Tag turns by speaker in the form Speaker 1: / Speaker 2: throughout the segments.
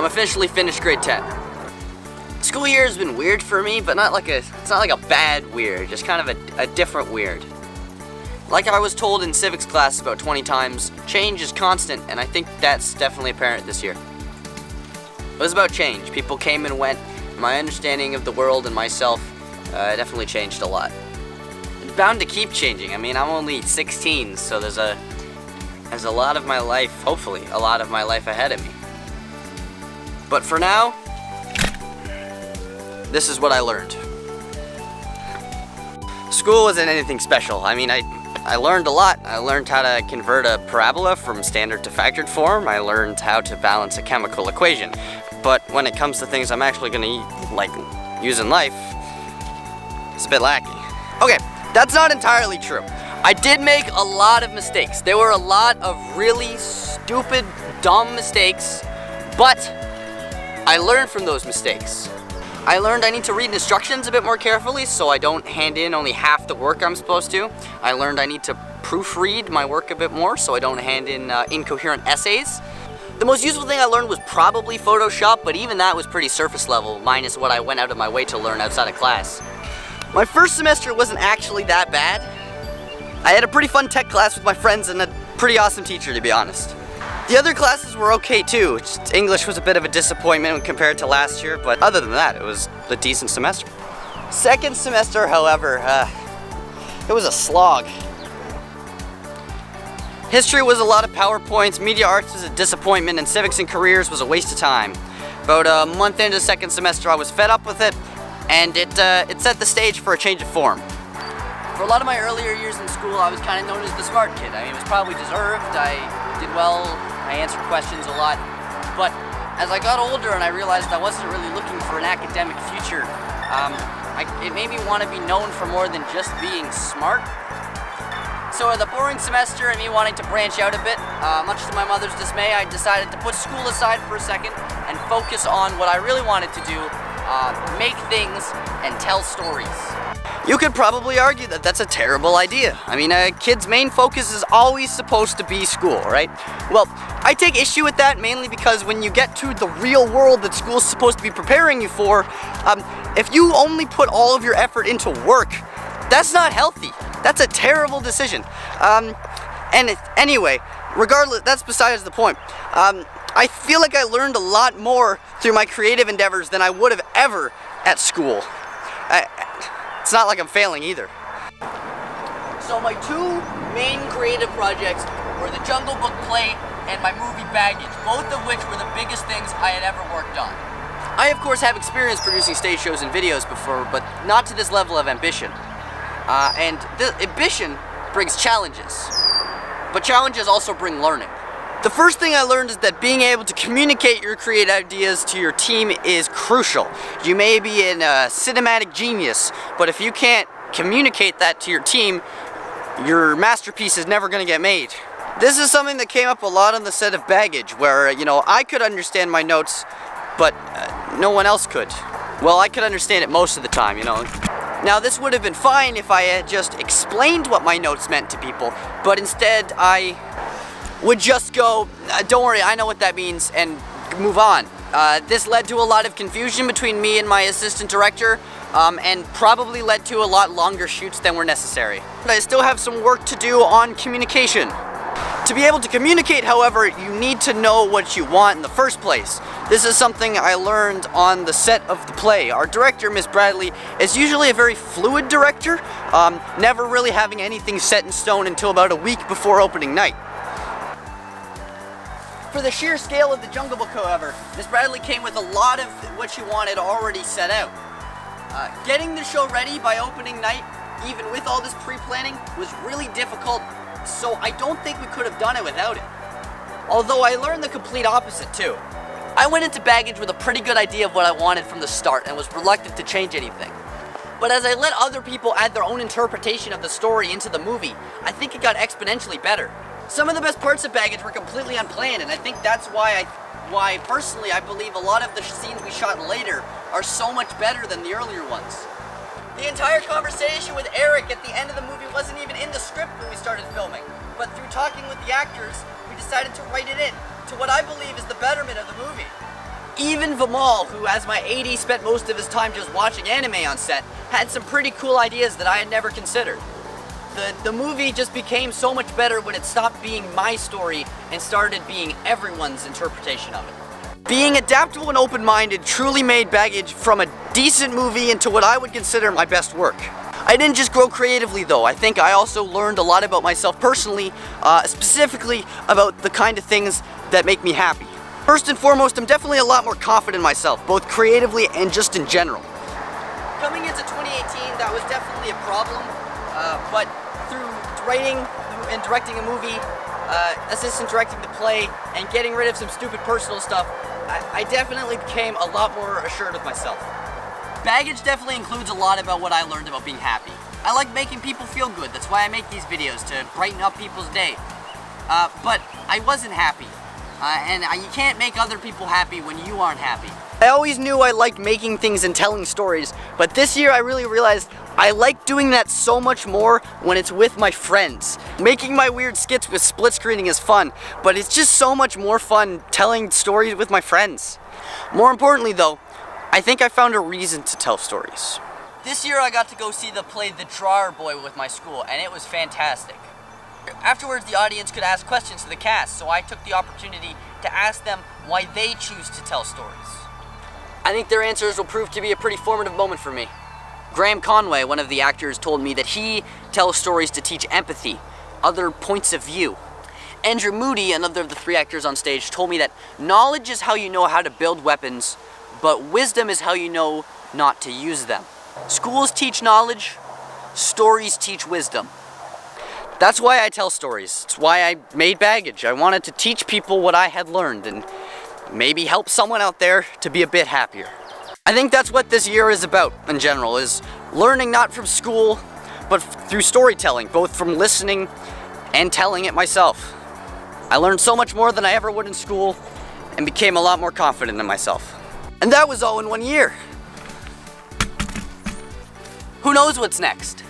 Speaker 1: officially finished grade 10. School year has been weird for me, but it's not like a bad weird, just kind of a different weird. Like I was told in civics class about 20 times, change is constant, and I think that's definitely apparent this year. It was about change. People came and went. My understanding of the world and myself definitely changed a lot. It's bound to keep changing. I mean, I'm only 16, so there's a lot of my life, hopefully, a lot of my life ahead of me. But for now, this is what I learned. School wasn't anything special. I mean, I learned a lot. I learned how to convert a parabola from standard to factored form. I learned how to balance a chemical equation. But when it comes to things I'm actually gonna use in life, it's a bit lacking. Okay, that's not entirely true. I did make a lot of mistakes. There were a lot of really stupid, dumb mistakes, but I learned from those mistakes. I learned I need to read instructions a bit more carefully so I don't hand in only half the work I'm supposed to. I learned I need to proofread my work a bit more so I don't hand in incoherent essays. The most useful thing I learned was probably Photoshop, but even that was pretty surface level, minus what I went out of my way to learn outside of class. My first semester wasn't actually that bad. I had a pretty fun tech class with my friends and a pretty awesome teacher, to be honest. The other classes were okay too. Just English was a bit of a disappointment when compared to last year, but other than that, it was a decent semester. Second semester, however, it was a slog. History was a lot of PowerPoints, media arts was a disappointment, and civics and careers was a waste of time. About a month into the second semester, I was fed up with it, and it set the stage for a change of form. For a lot of my earlier years in school, I was kind of known as the smart kid. I mean, it was probably deserved. I did well, I answered questions a lot. But as I got older and I realized I wasn't really looking for an academic future, it made me want to be known for more than just being smart. So the boring semester and me wanting to branch out a bit, much to my mother's dismay, I decided to put school aside for a second and focus on what I really wanted to do, make things and tell stories. You could probably argue that that's a terrible idea. I mean, a kid's main focus is always supposed to be school, right? Well, I take issue with that mainly because when you get to the real world that school's supposed to be preparing you for, if you only put all of your effort into work, that's not healthy. That's a terrible decision. Anyway, regardless, that's besides the point. I feel like I learned a lot more through my creative endeavors than I would have ever at school. It's not like I'm failing either. So my two main creative projects were the Jungle Book play and my movie Baggage, both of which were the biggest things I had ever worked on. I of course have experience producing stage shows and videos before, but not to this level of ambition. And the ambition brings challenges, but challenges also bring learning. The first thing I learned is that being able to communicate your creative ideas to your team is crucial. You may be a cinematic genius, but if you can't communicate that to your team, your masterpiece is never going to get made. This is something that came up a lot on the set of Baggage, where, I could understand my notes, but no one else could. Well, I could understand it most of the time, Now, this would have been fine if I had just explained what my notes meant to people, but instead I would just go, don't worry, I know what that means, and move on. This led to a lot of confusion between me and my assistant director, and probably led to a lot longer shoots than were necessary. But I still have some work to do on communication. To be able to communicate, however, you need to know what you want in the first place. This is something I learned on the set of the play. Our director, Miss Bradley, is usually a very fluid director, never really having anything set in stone until about a week before opening night. For the sheer scale of the Jungle Book, however, Miss Bradley came with a lot of what she wanted already set out. Getting the show ready by opening night, even with all this pre-planning, was really difficult, so I don't think we could have done it without it. Although I learned the complete opposite too. I went into Baggage with a pretty good idea of what I wanted from the start and was reluctant to change anything. But as I let other people add their own interpretation of the story into the movie, I think it got exponentially better. Some of the best parts of Baggage were completely unplanned, and I think that's why personally I believe a lot of the scenes we shot later are so much better than the earlier ones. The entire conversation with Eric at the end of the movie wasn't even in the script when we started filming, but through talking with the actors, we decided to write it in, to what I believe is the betterment of the movie. Even Vimal, who as my AD spent most of his time just watching anime on set, had some pretty cool ideas that I had never considered. The movie just became so much better when it stopped being my story and started being everyone's interpretation of it. Being adaptable and open-minded truly made Baggage from a decent movie into what I would consider my best work. I didn't just grow creatively though. I think I also learned a lot about myself personally, specifically about the kind of things that make me happy. First and foremost, I'm definitely a lot more confident in myself, both creatively and just in general. Coming into 2018, that was definitely a problem, but through writing and directing a movie, assistant directing the play, and getting rid of some stupid personal stuff, I definitely became a lot more assured of myself. Baggage definitely includes a lot about what I learned about being happy. I like making people feel good. That's why I make these videos, to brighten up people's day. But I wasn't happy. And you can't make other people happy when you aren't happy. I always knew I liked making things and telling stories, but this year I really realized I like doing that so much more when it's with my friends. Making my weird skits with split screening is fun, but it's just so much more fun telling stories with my friends. More importantly though, I think I found a reason to tell stories. This year I got to go see the play The Drawer Boy with my school, and it was fantastic. Afterwards, the audience could ask questions to the cast, so I took the opportunity to ask them why they choose to tell stories. I think their answers will prove to be a pretty formative moment for me. Graham Conway, one of the actors, told me that he tells stories to teach empathy, other points of view. Andrew Moody, another of the three actors on stage, told me that knowledge is how you know how to build weapons, but wisdom is how you know not to use them. Schools teach knowledge, stories teach wisdom. That's why I tell stories. It's why I made Baggage. I wanted to teach people what I had learned and maybe help someone out there to be a bit happier. I think that's what this year is about in general, is learning not from school, but through storytelling, both from listening and telling it myself. I learned so much more than I ever would in school and became a lot more confident in myself. And that was all in 1 year. Who knows what's next?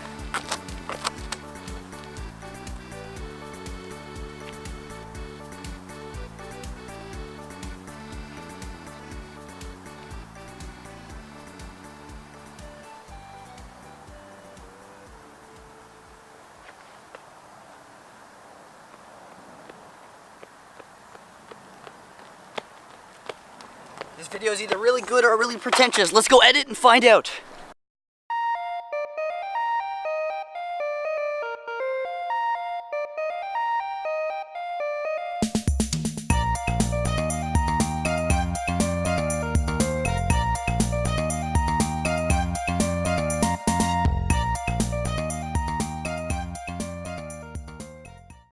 Speaker 1: This video is either really good or really pretentious. Let's go edit and find out.